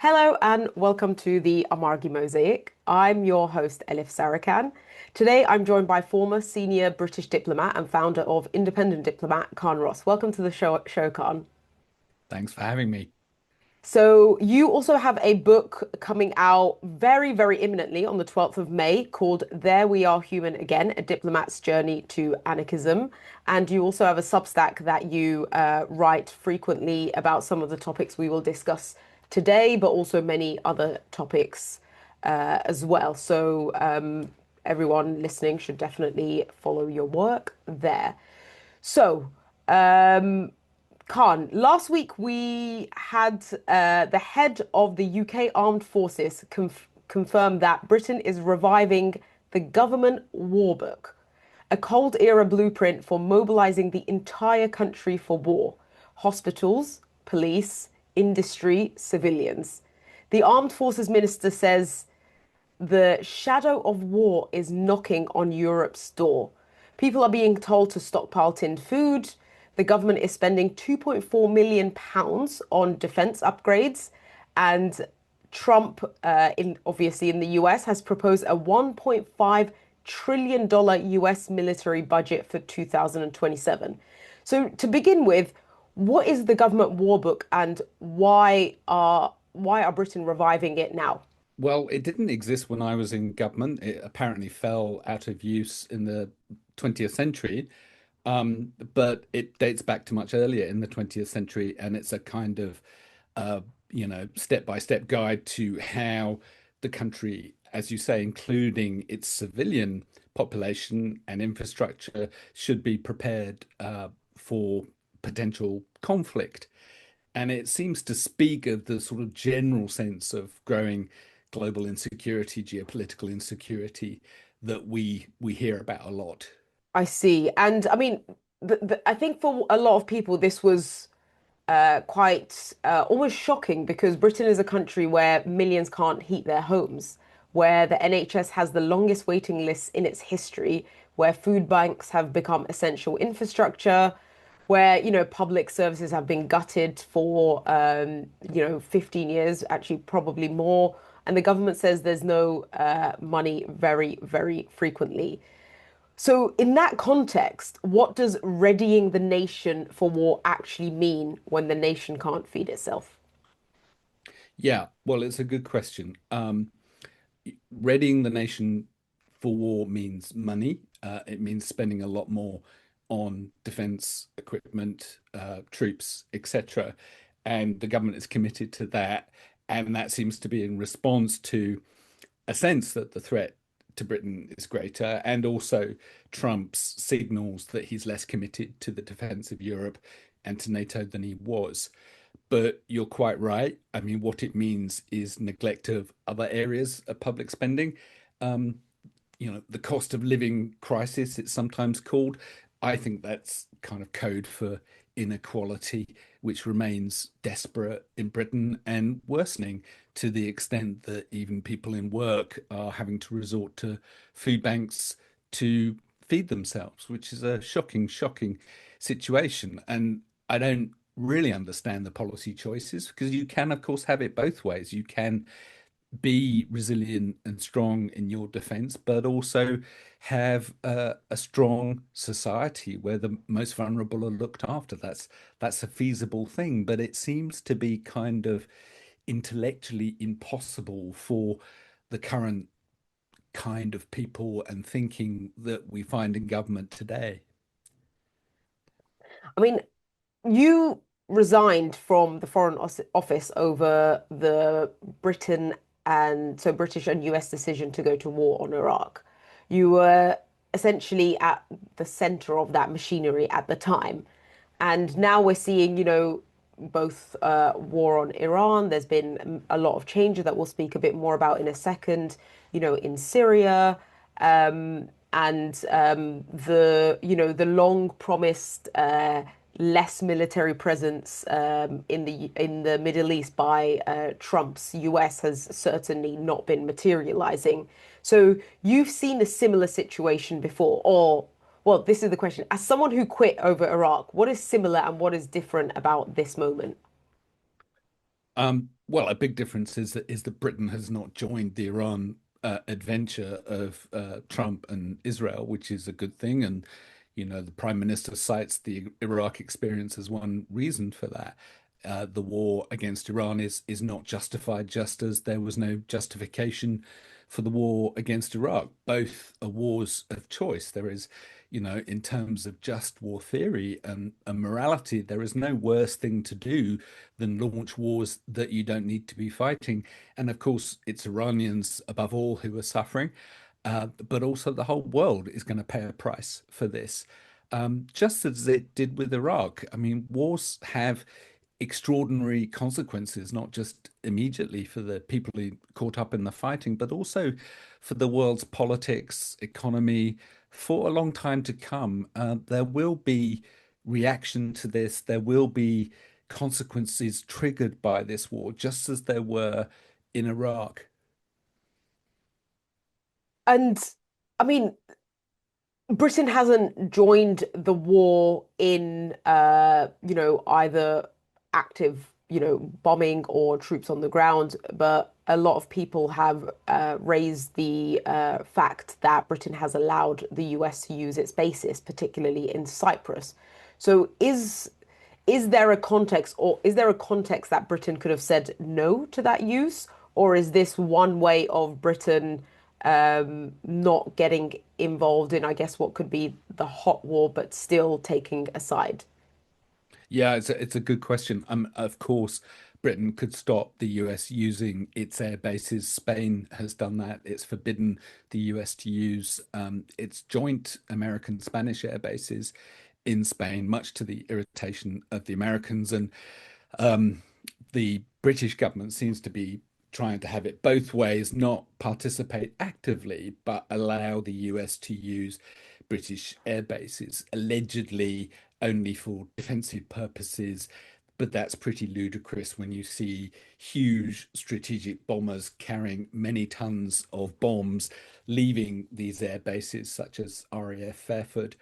Hello and welcome to the Amargi Mosaic. I'm your host, Elif Sarican. Today I'm joined by former senior British diplomat and founder of Independent Diplomat, Carne Ross. Welcome to the show, Carne. Thanks for having me. So you also have a book coming out very, very imminently on the 12th of May called There We Are Human Again, A Diplomat's Journey to Anarchism. And you also have a Substack that you write frequently about some of the topics we will discuss today, but also many other topics as well. So everyone listening should definitely follow your work there. So, Khan, last week we had the head of the UK Armed Forces confirm that Britain is reviving the government war book, a Cold Era blueprint for mobilizing the entire country for war, hospitals, police, industry, civilians. The Armed Forces Minister says the shadow of war is knocking on Europe's door. People are being told to stockpile tinned food. The government is spending £2.4 million on defense upgrades. And Trump, obviously in the US, has proposed a $1.5 trillion US military budget for 2027. So to begin with, what is the government war book and why are Britain reviving it now? Well, it didn't exist when I was in government. It apparently fell out of use in the 20th century, but it dates back to much earlier in the 20th century, and it's a kind of, uh, step-by-step guide to how the country, as you say, including its civilian population and infrastructure, should be prepared for potential conflict. And it seems to speak of the sort of general sense of growing global insecurity, geopolitical insecurity that we hear about a lot. I see. And I mean, I think for a lot of people, this was quite almost shocking because Britain is a country where millions can't heat their homes, where the NHS has the longest waiting lists in its history, where food banks have become essential infrastructure, where, public services have been gutted for, 15 years, actually probably more. And the government says there's no money very, very frequently. So, in that context, what does readying the nation for war actually mean when the nation can't feed itself? Yeah, well, it's a good question. Readying the nation for war means money. It means spending a lot more on defense equipment, troops, etc. And the government is committed to that. And that seems to be in response to a sense that the threat to Britain is greater, and also Trump's signals that he's less committed to the defense of Europe and to NATO than he was. But you're quite right. I mean, what it means is neglect of other areas of public spending. Um, the cost of living crisis, it's sometimes called. I think that's kind of code for inequality, which remains desperate in Britain and worsening to the extent that even people in work are having to resort to food banks to feed themselves, which is a shocking, shocking situation. And I don't really understand the policy choices because you can, of course, have it both ways. You can be resilient and strong in your defense, but also have a strong society where the most vulnerable are looked after. That's a feasible thing, but it seems to be kind of intellectually impossible for the current kind of people and thinking that we find in government today. I mean, you resigned from the Office over the British and US decision to go to war on Iraq. You were essentially at the center of that machinery at the time. And now we're seeing, both war on Iran. There's been a lot of changes that we'll speak a bit more about in a second, in Syria. And the long promised less military presence in the Middle East by Trump's US has certainly not been materializing. So you've seen a similar situation before, or well, this is the question. As someone who quit over Iraq, what is similar and what is different about this moment? Well, a big difference is that Britain has not joined the Iran adventure of Trump and Israel, which is a good thing. And the Prime Minister cites the Iraq experience as one reason for that. The war against Iran is not justified, just as there was no justification for the war against Iraq. Both are wars of choice. There is, in terms of just war theory and morality, there is no worse thing to do than launch wars that you don't need to be fighting. And of course, it's Iranians above all who are suffering, but also the whole world is going to pay a price for this, just as it did with Iraq. I mean, wars have extraordinary consequences, not just immediately for the people who caught up in the fighting, but also for the world's politics, economy, for a long time to come. There will be reaction to this. There will be consequences triggered by this war, just as there were in Iraq. And I mean, Britain hasn't joined the war in, either active, bombing or troops on the ground, but a lot of people have raised the fact that Britain has allowed the US to use its bases, particularly in Cyprus. So is there a context, or is there a context that Britain could have said no to that use? Or is this one way of Britain not getting involved in, I guess, what could be the hot war, but still taking a side? Yeah, it's a good question. Of course, Britain could stop the US using its air bases. Spain has done that. It's forbidden the US to use its joint American-Spanish air bases in Spain, much to the irritation of the Americans. And um, the British government seems to be trying to have it both ways, not participate actively, but allow the US to use British air bases, allegedly only for defensive purposes. But that's pretty ludicrous when you see huge strategic bombers carrying many tons of bombs leaving these air bases, such as RAF Fairford,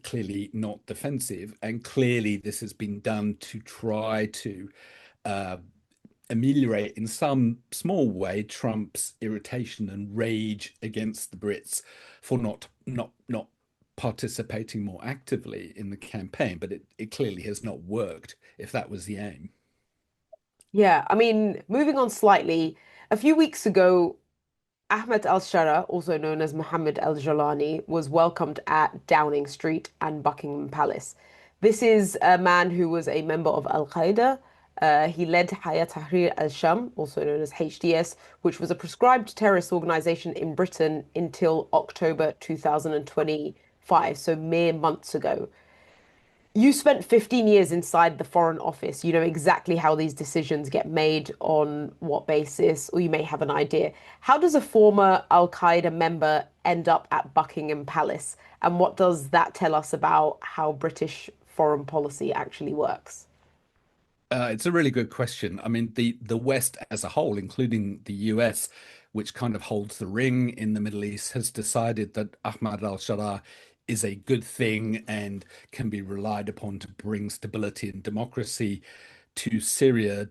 clearly not defensive. And clearly, this has been done to try to uh, ameliorate in some small way Trump's irritation and rage against the Brits for not participating more actively in the campaign, but it clearly has not worked if that was the aim. Yeah, I mean, moving on slightly, a few weeks ago, Ahmed al-Sharaa, also known as Mohammed al-Jalani, was welcomed at Downing Street and Buckingham Palace. This is a man who was a member of al-Qaeda. He led Hay'at Tahrir al-Sham, also known as HTS, which was a proscribed terrorist organization in Britain until October 2025, so mere months ago. You spent 15 years inside the Foreign Office. You know exactly how these decisions get made, on what basis, or you may have an idea. How does a former Al Qaeda member end up at Buckingham Palace? And what does that tell us about how British foreign policy actually works? It's a really good question. I mean, the West as a whole, including the US, which kind of holds the ring in the Middle East, has decided that Ahmad al-Sharaa is a good thing and can be relied upon to bring stability and democracy to Syria,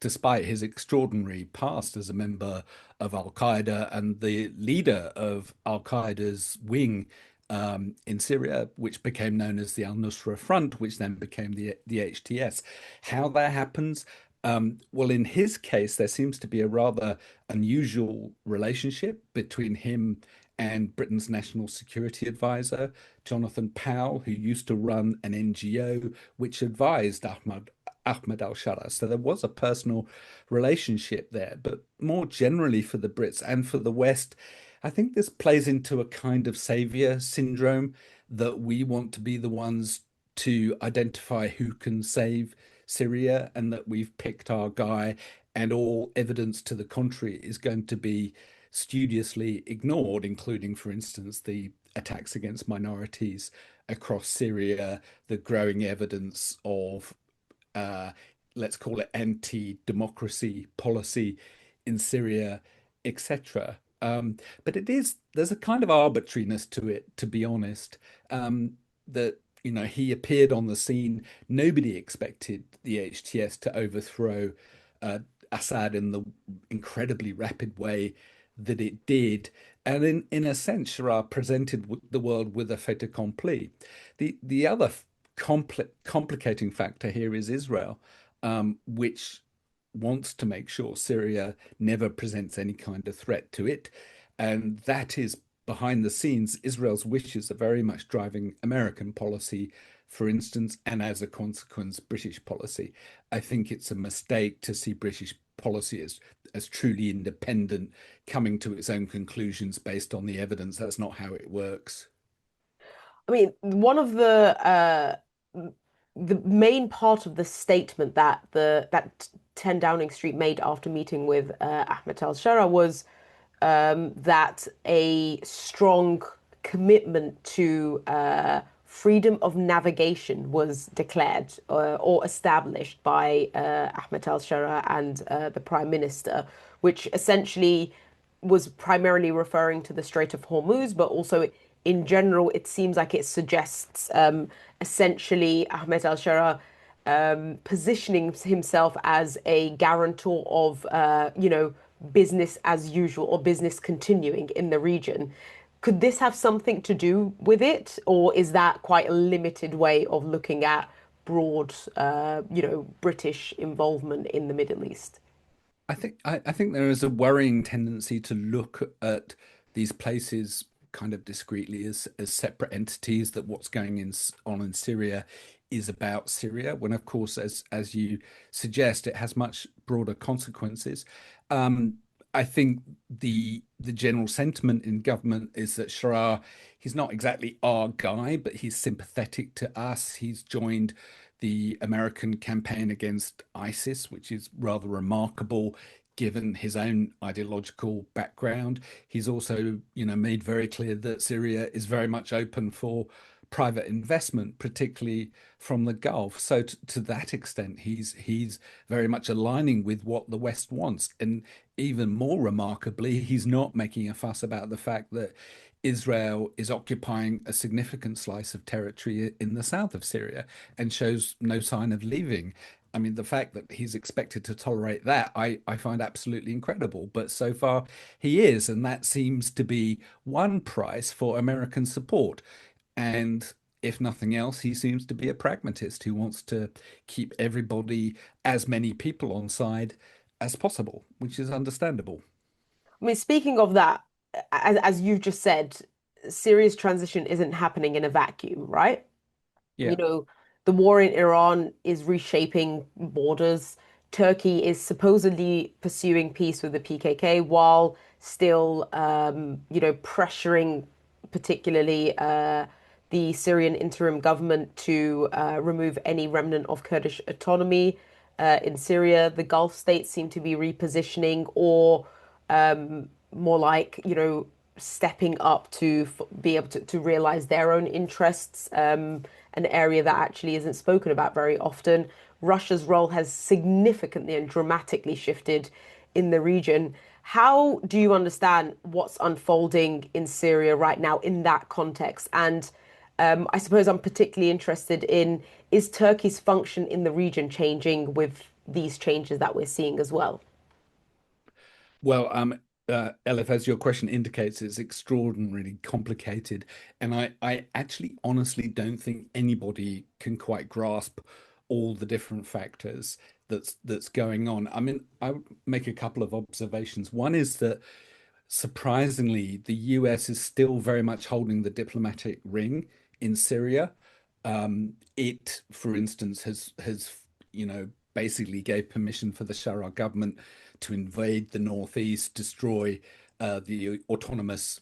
despite his extraordinary past as a member of Al-Qaeda and the leader of Al-Qaeda's wing in Syria, which became known as the Al-Nusra Front, which then became the HTS. How that happens? Well, in his case, there seems to be a rather unusual relationship between him and Britain's National Security Advisor, Jonathan Powell, who used to run an NGO which advised Ahmad al-Sharaa. So there was a personal relationship there. But more generally for the Brits and for the West, I think this plays into a kind of savior syndrome, that we want to be the ones to identify who can save Syria, and that we've picked our guy, and all evidence to the contrary is going to be studiously ignored, including, for instance, the attacks against minorities across Syria, the growing evidence of uh, let's call it anti-democracy policy in Syria, etc. But there's a kind of arbitrariness to it, to be honest. That he appeared on the scene. Nobody expected the HTS to overthrow Assad in the incredibly rapid way that it did. And in a sense, Sharaa presented the world with a fait accompli. The other complicating factor here is Israel, which wants to make sure Syria never presents any kind of threat to it. And that is behind the scenes. Israel's wishes are very much driving American policy, for instance, and as a consequence, British policy. I think it's a mistake to see British policy as truly independent, coming to its own conclusions based on the evidence. That's not how it works. I mean, one of the main part of the statement that the that 10 Downing Street made after meeting with Ahmed al-Sharaa was that a strong commitment to freedom of navigation was declared or established by Ahmed al-Sharaa and the Prime Minister, which essentially was primarily referring to the Strait of Hormuz, but also in general, it seems like it suggests essentially Ahmed al-Sharaa positioning himself as a guarantor of, business as usual or business continuing in the region. Could this have something to do with it, or is that quite a limited way of looking at broad, British involvement in the Middle East? I think there is a worrying tendency to look at these places kind of discreetly as separate entities, that what's on in Syria is about Syria, when of course, as you suggest, it has much broader consequences. Um, I think the general sentiment in government is that Sharaa, he's not exactly our guy, but he's sympathetic to us. He's joined the American campaign against ISIS, which is rather remarkable given his own ideological background. He's also, made very clear that Syria is very much open for private investment, particularly from the Gulf. So to that extent, he's very much aligning with what the West wants. And even more remarkably, he's not making a fuss about the fact that Israel is occupying a significant slice of territory in the south of Syria and shows no sign of leaving. I mean, the fact that he's expected to tolerate that, I find absolutely incredible. But so far, he is. And that seems to be one price for American support. And if nothing else, he seems to be a pragmatist who wants to keep everybody, as many people on side as possible, which is understandable. I mean, speaking of that, as you've just said, Syria's transition isn't happening in a vacuum, right? You Yeah. know, the war in Iran is reshaping borders. Turkey is supposedly pursuing peace with the PKK while still, pressuring particularly the Syrian interim government to remove any remnant of Kurdish autonomy in Syria. The Gulf states seem to be repositioning or more like, stepping up to be able to realize their own interests, an area that actually isn't spoken about very often. Russia's role has significantly and dramatically shifted in the region. How do you understand what's unfolding in Syria right now in that context? And I suppose I'm particularly interested in, is Turkey's function in the region changing with these changes that we're seeing as well? Well, Elif, as your question indicates, it's extraordinarily complicated, and I actually honestly don't think anybody can quite grasp all the different factors that's going on. I mean, I would make a couple of observations. One is that surprisingly, the US is still very much holding the diplomatic ring in Syria. It, for instance, has basically gave permission for the Sharaa government to invade the northeast, destroy the autonomous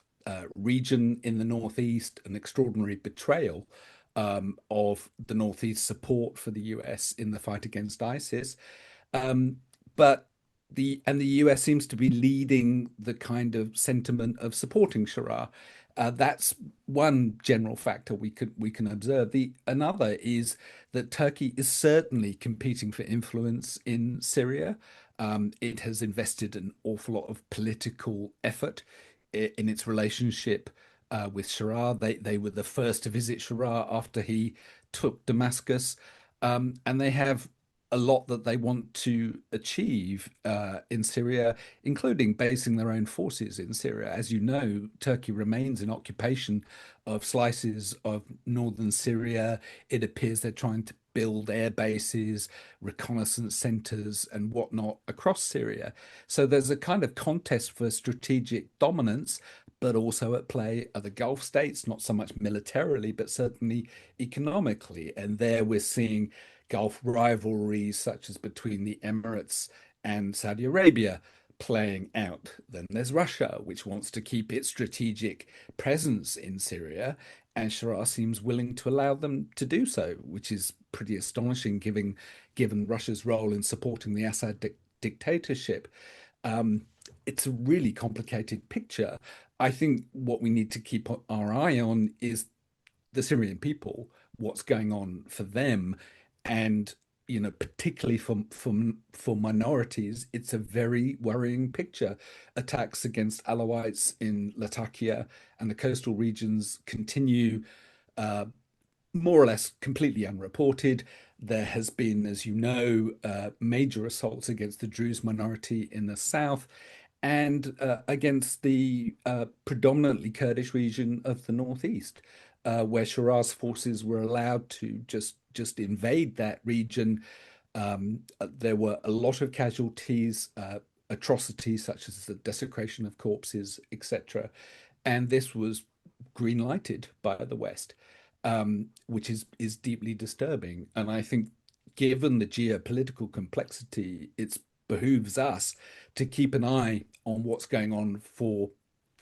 region in the northeast, an extraordinary betrayal of the northeast support for the US in the fight against ISIS. But the US seems to be leading the kind of sentiment of supporting Sharia. That's one general factor we can observe. The another is that Turkey is certainly competing for influence in Syria. It has invested an awful lot of political effort in its relationship with Sharia. They were the first to visit Sharia after he took Damascus, and they have a lot that they want to achieve in Syria, including basing their own forces in Syria. As you know, Turkey remains in occupation of slices of northern Syria. It appears they're trying to build air bases, reconnaissance centers, and whatnot across Syria. So there's a kind of contest for strategic dominance, but also at play are the Gulf states, not so much militarily, but certainly economically. And there we're seeing Gulf rivalries, such as between the Emirates and Saudi Arabia, playing out. Then there's Russia, which wants to keep its strategic presence in Syria, and Sharaa seems willing to allow them to do so, which is pretty astonishing given Russia's role in supporting the Assad dictatorship. Um, it's a really complicated picture. I think what we need to keep our eye on is the Syrian people, what's going on for them, and particularly for minorities, it's a very worrying picture. Attacks against Alawites in Latakia and the coastal regions continue, uh, more or less completely unreported. There has been, as you know, major assaults against the Druze minority in the south and against the predominantly Kurdish region of the northeast, where Sharar's forces were allowed to just invade that region. There were a lot of casualties, atrocities such as the desecration of corpses, etc. And this was green lighted by the West, which is deeply disturbing. And I think, given the geopolitical complexity, it behooves us to keep an eye on what's going on for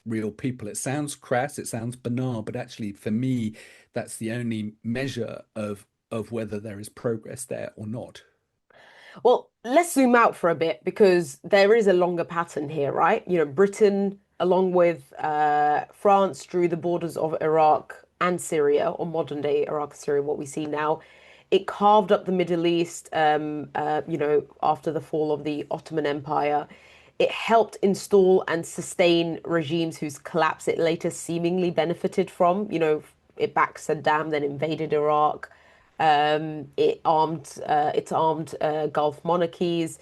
real people. It sounds crass, it sounds banal, but actually, for me, that's the only measure of whether there is progress there or not. Well, let's zoom out for a bit because there is a longer pattern here, right? Britain, along with France, drew the borders of Iraq and Syria, or modern day Iraq and Syria, what we see now. It carved up the Middle East, after the fall of the Ottoman Empire. It helped install and sustain regimes whose collapse it later seemingly benefited from. It backed Saddam, then invaded Iraq. It's armed Gulf monarchies.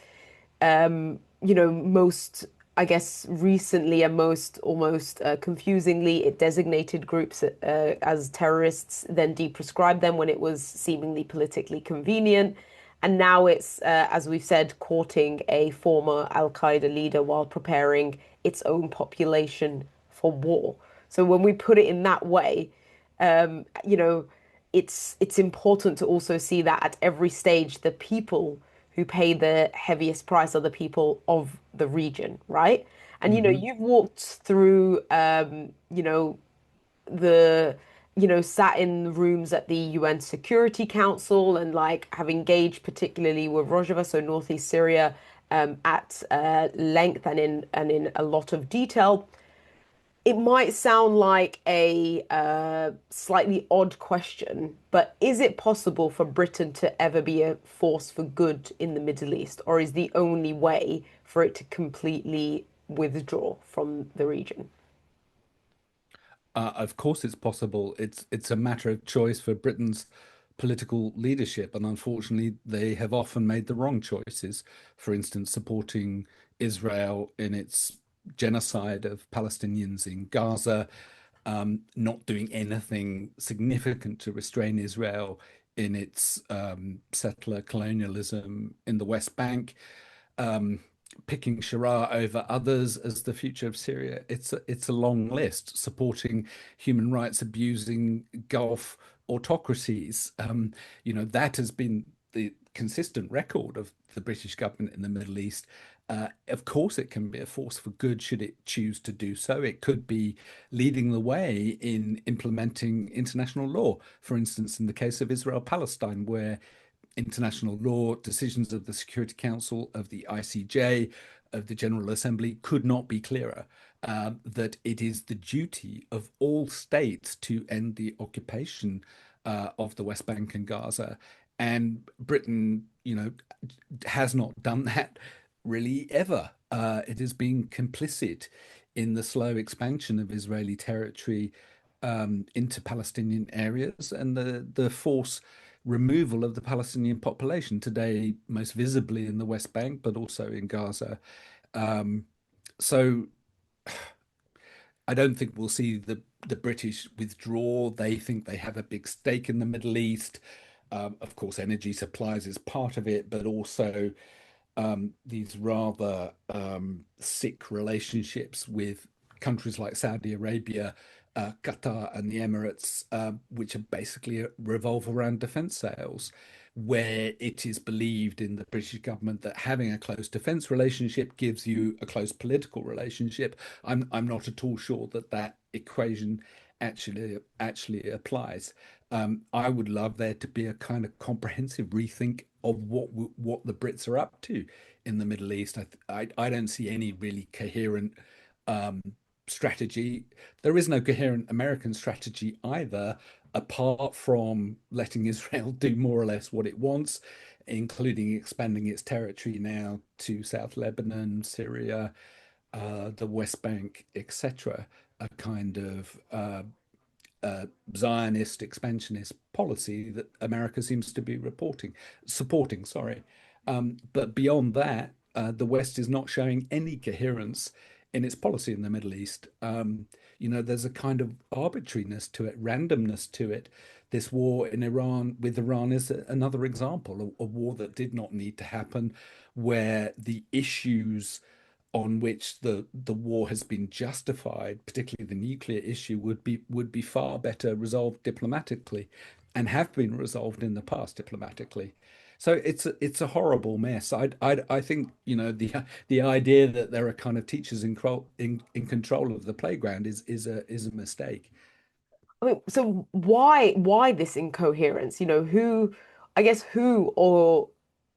Most, I guess, recently and most almost confusingly, it designated groups as terrorists, then deprescribed them when it was seemingly politically convenient. And now it's, as we've said, courting a former al-Qaeda leader while preparing its own population for war. So when we put it in that way, um, you know, it's important to also see that at every stage, the people who pay the heaviest price are the people of the region, right? And Mhm. you've walked through, the sat in rooms at the UN Security Council and like have engaged particularly with Rojava, so northeast Syria, at length and in a lot of detail. It might sound like a slightly odd question, but is it possible for Britain to ever be a force for good in the Middle East, or is the only way for it to completely withdraw from the region? Of course, it's possible. It's a matter of choice for Britain's political leadership, and unfortunately, they have often made the wrong choices. For instance, supporting Israel in its genocide of Palestinians in Gaza, not doing anything significant to restrain Israel in its settler colonialism in the West Bank, um, picking Sharaa over others as the future of Syria. It's a long list. Supporting human rights abusing Gulf autocracies. That has been the consistent record of the British government in the Middle East. Of course, it can be a force for good should it choose to do so. It could be leading the way in implementing international law. For instance, in the case of Israel-Palestine, where international law, decisions of the Security Council, of the ICJ, of the General Assembly could not be clearer. That it is the duty of all states to end the occupation of the West Bank and Gaza. And Britain, has not done that really ever. It has been complicit in the slow expansion of Israeli territory into Palestinian areas, and the force removal of the Palestinian population today, most visibly in the West Bank, but also in Gaza. Um, so I don't think we'll see the British withdraw. They think they have a big stake in the Middle East. Of course, energy supplies is part of it, but also these rather sick relationships with countries like Saudi Arabia, Qatar, and the Emirates, which are basically revolve around defense sales, where it is believed in the British government that having a close defense relationship gives you a close political relationship. I'm not at all sure that that equation actually applies. I would love there to be a kind of comprehensive rethink of what the Brits are up to in the Middle East. I don't see any really coherent um, strategy. There is no coherent American strategy either, apart from letting Israel do more or less what it wants, including expanding its territory now to South Lebanon, Syria, the West Bank, etc. A kind of Zionist expansionist policy that America seems to be supporting, sorry. But beyond that, the West is not showing any coherence in its policy in the Middle East. There's a kind of arbitrariness to it, randomness to it. This war in Iran with Iran is another example, a war that did not need to happen, where the issues on which the war has been justified, particularly the nuclear issue, would be far better resolved diplomatically, and have been resolved in the past diplomatically. So it's a horrible mess. I think the idea that there are kind of teachers in control of the playground is a mistake. I mean, so why this incoherence? Who, I guess who or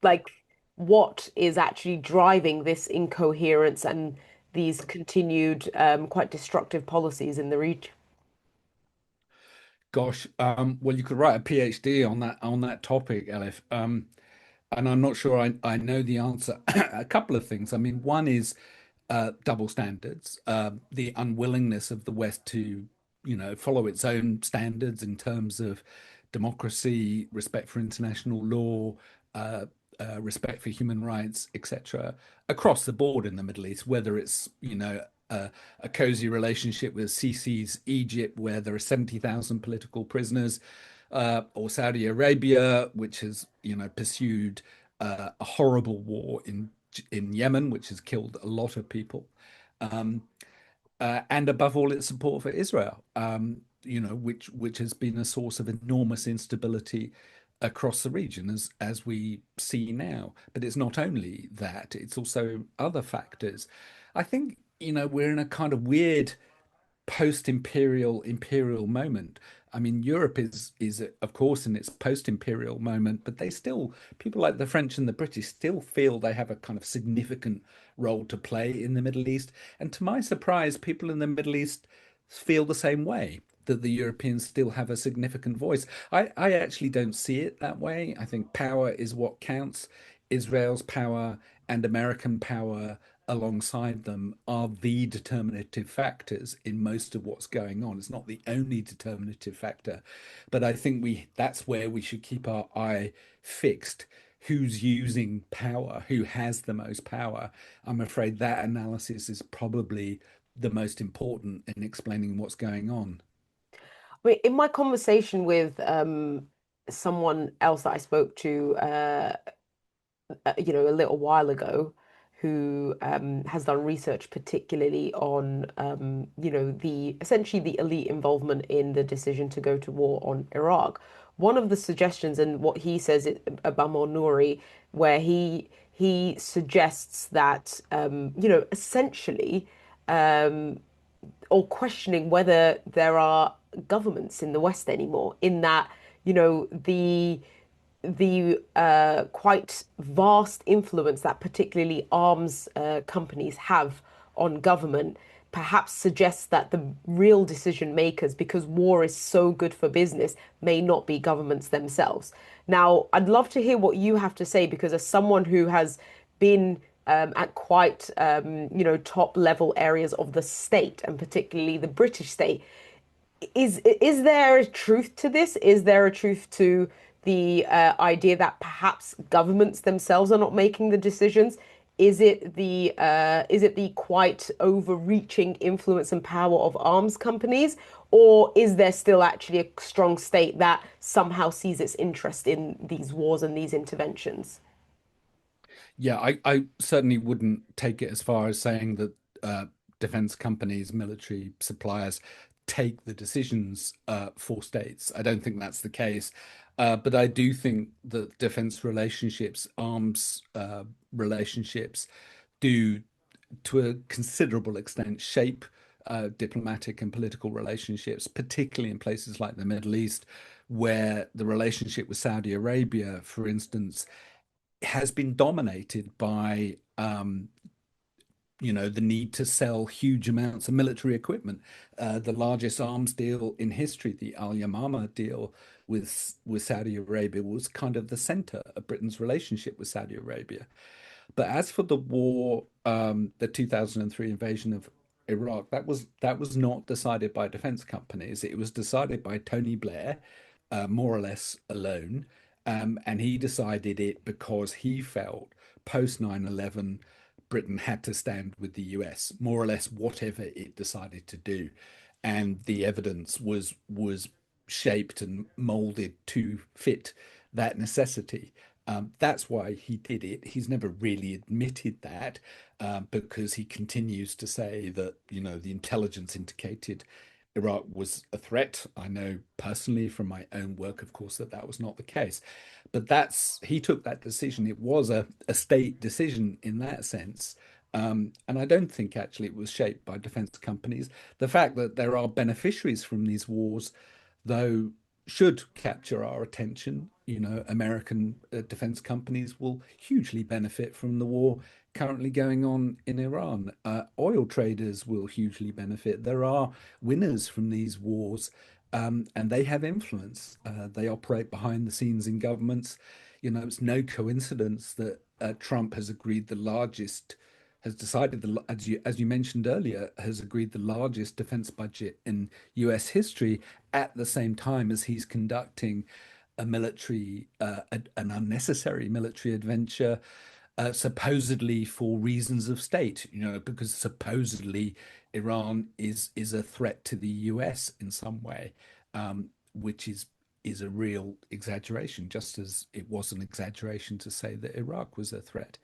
like what is actually driving this incoherence and these continued quite destructive policies in the region? Gosh, well, you could write a PhD on that topic, Elif. And I'm not sure I know the answer. A couple of things. I mean, one is double standards, the unwillingness of the West to, follow its own standards in terms of democracy, respect for international law, uh, respect for human rights, etc., across the board in the Middle East, whether it's, a cozy relationship with Sisi's Egypt, where there are 70,000 political prisoners, or Saudi Arabia, which has, pursued a horrible war in Yemen, which has killed a lot of people, um, and above all, its support for Israel, which has been a source of enormous instability across the region, as we see now. But it's not only that; it's also other factors. I think, we're in a kind of weird post-imperial moment. I mean, Europe is of course in its post-imperial moment, but they still, people like the French and the British still feel they have a kind of significant role to play in the Middle East. And to my surprise, people in the Middle East feel the same way, that the Europeans still have a significant voice. I actually don't see it that way. I think power is what counts. Israel's power and American power alongside them are the determinative factors in most of what's going on. It's not the only determinative factor, but I think that's where we should keep our eye fixed. Who's using power? Who has the most power? I'm afraid that analysis is probably the most important in explaining what's going on. I mean, in my conversation with someone else that I spoke to, a little while ago, who has done research particularly on, the essentially the elite involvement in the decision to go to war on Iraq. One of the suggestions, and what he says, Abama Nouri, where he suggests that, essentially, um, or questioning whether there are governments in the West anymore, in that, the quite vast influence that particularly arms companies have on government perhaps suggests that the real decision makers, because war is so good for business, may not be governments themselves. Now, I'd love to hear what you have to say, because as someone who has been at quite top level areas of the state, and particularly the British state, is there a truth to this? Is there a truth to the idea that perhaps governments themselves are not making the decisions? Is it the quite overreaching influence and power of arms companies, or is there still actually a strong state that somehow sees its interest in these wars and these interventions? Yeah, I certainly wouldn't take it as far as saying that defense companies, military suppliers take the decisions for states. I don't think that's the case. But I do think that defense relationships, arms relationships, do to a considerable extent shape diplomatic and political relationships, particularly in places like the Middle East, where the relationship with Saudi Arabia, for instance, has been dominated by the need to sell huge amounts of military equipment. The largest arms deal in history, the al-Yamama deal with Saudi Arabia, was kind of the center of Britain's relationship with Saudi Arabia. But as for the war, the 2003 invasion of Iraq, that was not decided by defense companies. It was decided by Tony Blair, more or less alone. And he decided it because he felt post 9/11, Britain had to stand with the US, more or less whatever it decided to do. And the evidence was shaped and molded to fit that necessity. That's why he did it. He's never really admitted that because he continues to say that, the intelligence indicated Iraq was a threat. I know personally from my own work, of course, that that was not the case. But he took that decision. It was a state decision in that sense. And I don't think actually it was shaped by defense companies. The fact that there are beneficiaries from these wars, though, should capture our attention. American defense companies will hugely benefit from the war currently going on in Iran. Oil traders will hugely benefit. There are winners from these wars, and they have influence. They operate behind the scenes in governments. It's no coincidence that Trump has decided as you mentioned earlier, has agreed the largest defense budget in U.S. history at the same time as he's conducting an unnecessary military adventure, supposedly for reasons of state, because supposedly Iran is a threat to the US in some way, which is a real exaggeration, just as it was an exaggeration to say that Iraq was a threat.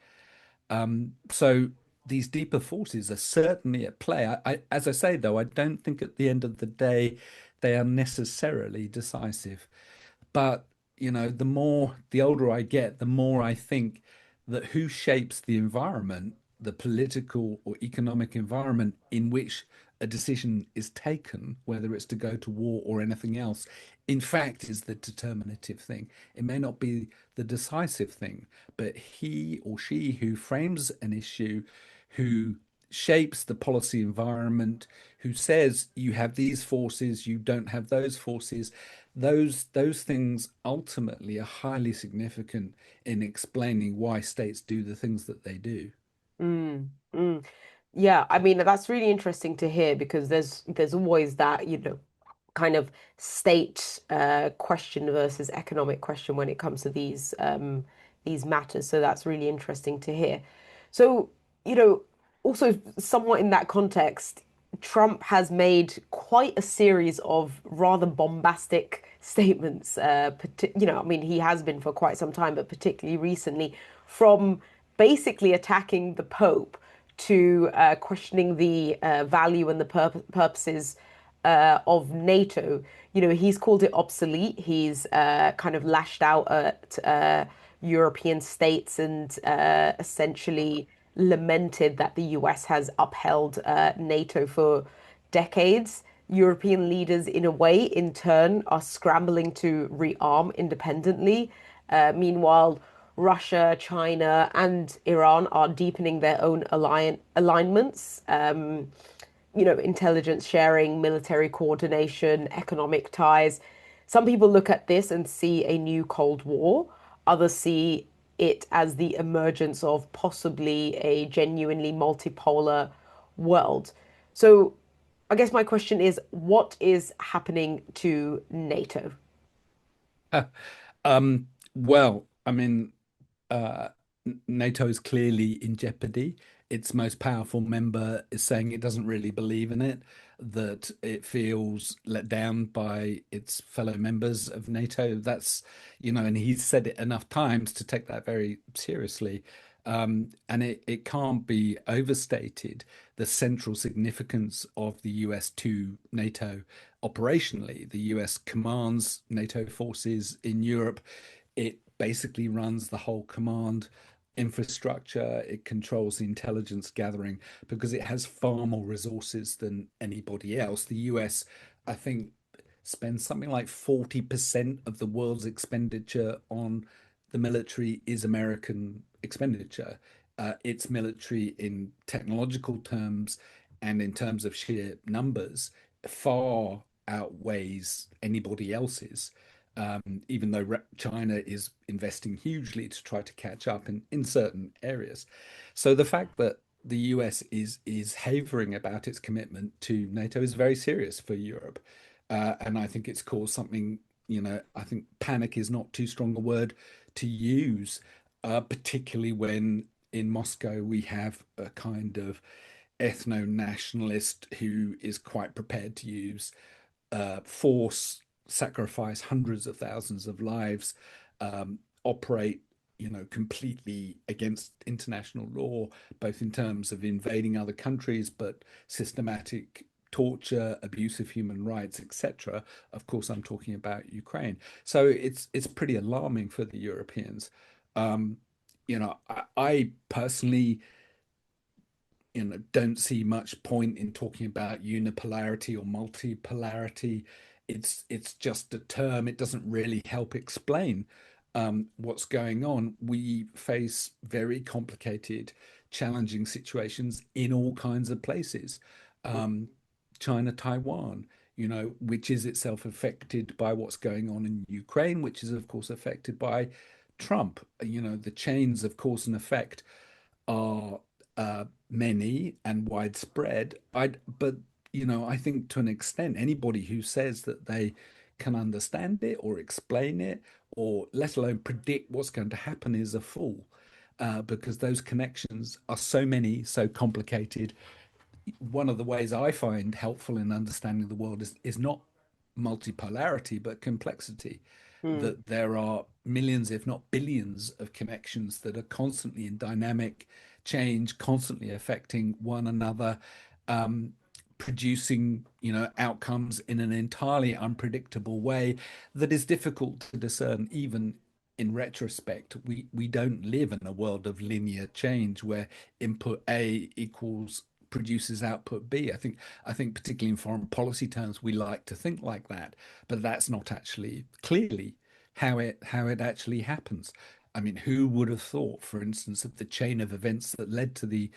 So these deeper forces are certainly at play. As I say, though, I don't think at the end of the day they are necessarily decisive. But, the older I get, the more I think that who shapes the environment, the political or economic environment in which a decision is taken, whether it's to go to war or anything else, in fact, is the determinative thing. It may not be the decisive thing, but he or she who frames an issue, who shapes the policy environment, who says you have these forces, you don't have those forces, those things ultimately are highly significant in explaining why states do the things that they do. Mm, mm. Yeah, I mean that's really interesting to hear because there's always that, kind of state question versus economic question when it comes to these matters. So that's really interesting to hear. So, also somewhat in that context, Trump has made quite a series of rather bombastic statements. I mean, he has been for quite some time, but particularly recently, from basically attacking the Pope to questioning the value and the purposes of NATO. He's called it obsolete. He's kind of lashed out at European states and essentially lamented that the US has upheld NATO for decades. European leaders, in a way, in turn, are scrambling to rearm independently. Meanwhile, Russia, China, and Iran are deepening their own alignments. Intelligence sharing, military coordination, economic ties. Some people look at this and see a new Cold War. Others see it as the emergence of possibly a genuinely multipolar world. So, I guess my question is, what is happening to NATO? Well, I mean, uh, NATO is clearly in jeopardy. Its most powerful member is saying it doesn't really believe in it, that it feels let down by its fellow members of NATO. And he's said it enough times to take that very seriously. And it can't be overstated the central significance of the US to NATO operationally. The US commands NATO forces in Europe. It basically runs the whole command infrastructure. It controls the intelligence gathering because it has far more resources than anybody else. The US, I think, spends something like 40% of the world's expenditure on the military is American expenditure. Its military in technological terms and in terms of sheer numbers far outweighs anybody else's. Even though China is investing hugely to try to catch up in certain areas. So the fact that the US is havering about its commitment to NATO is very serious for Europe. And I think it's caused something, I think panic is not too strong a word to use, particularly when in Moscow we have a kind of ethno-nationalist who is quite prepared to use force, sacrifice hundreds of thousands of lives, operate, completely against international law, both in terms of invading other countries, but systematic torture, abuse of human rights, etc. Of course, I'm talking about Ukraine. So it's pretty alarming for the Europeans. Um, I personally don't see much point in talking about unipolarity or multipolarity. It's just a term. It doesn't really help explain what's going on. We face very complicated, challenging situations in all kinds of places. Um, China, Taiwan, which is itself affected by what's going on in Ukraine, which is, of course, affected by Trump. The chains of cause and effect are many and widespread. But I think to an extent, anybody who says that they can understand it or explain it, or let alone predict what's going to happen, is a fool, because those connections are so many, so complicated. One of the ways I find helpful in understanding the world is not multipolarity, but complexity. Mm. That there are millions, if not billions, of connections that are constantly in dynamic change, constantly affecting one another, um, producing, outcomes in an entirely unpredictable way that is difficult to discern even in retrospect. We don't live in a world of linear change where input A equals produces output B. I think particularly in foreign policy terms, we like to think like that, but that's not actually clearly how it actually happens. I mean, who would have thought, for instance, of the chain of events that led to the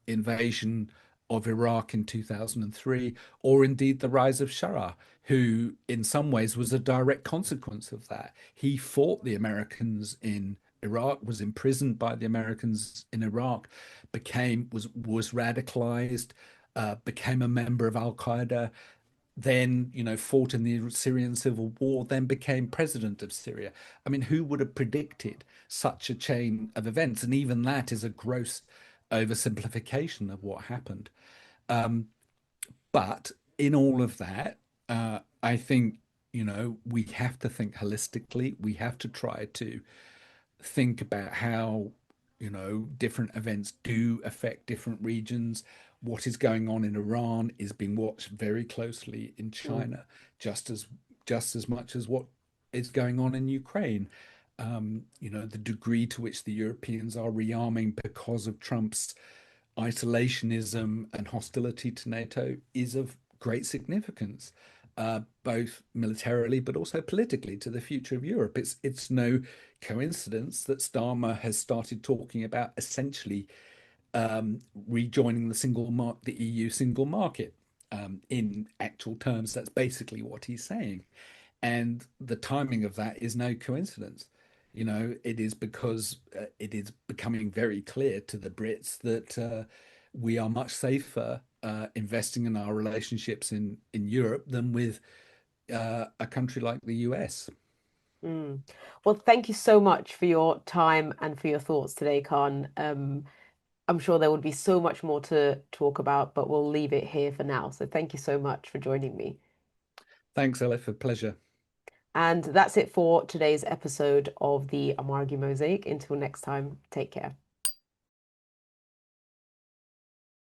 invasion of Iraq in 2003, or indeed the rise of Sharaa, who in some ways was a direct consequence of that. He fought the Americans in Iraq, was imprisoned by the Americans in Iraq, was radicalized, became a member of al-Qaeda, then fought in the Syrian civil war, then became president of Syria. I mean, who would have predicted such a chain of events? And even that is a gross oversimplification of what happened. Um, but in all of that, I think we have to think holistically. We have to try to think about how different events do affect different regions. What is going on in Iran is being watched very closely in Mm. China, just as just as much as what is going on in Ukraine. The degree to which the Europeans are rearming because of Trump's isolationism and hostility to NATO is of great significance, both militarily but also politically to the future of Europe. It's no coincidence that Starmer has started talking about essentially rejoining the EU single market. In actual terms, that's basically what he's saying. And the timing of that is no coincidence. It is because it is becoming very clear to the Brits that we are much safer investing in our relationships in Europe than with a country like the US. Mm. Well, thank you so much for your time and for your thoughts today, Khan. I'm sure there would be so much more to talk about, but we'll leave it here for now. So thank you so much for joining me. Thanks, Elif, a pleasure. And that's it for today's episode of the Amargi Mosaic. Until next time, take care.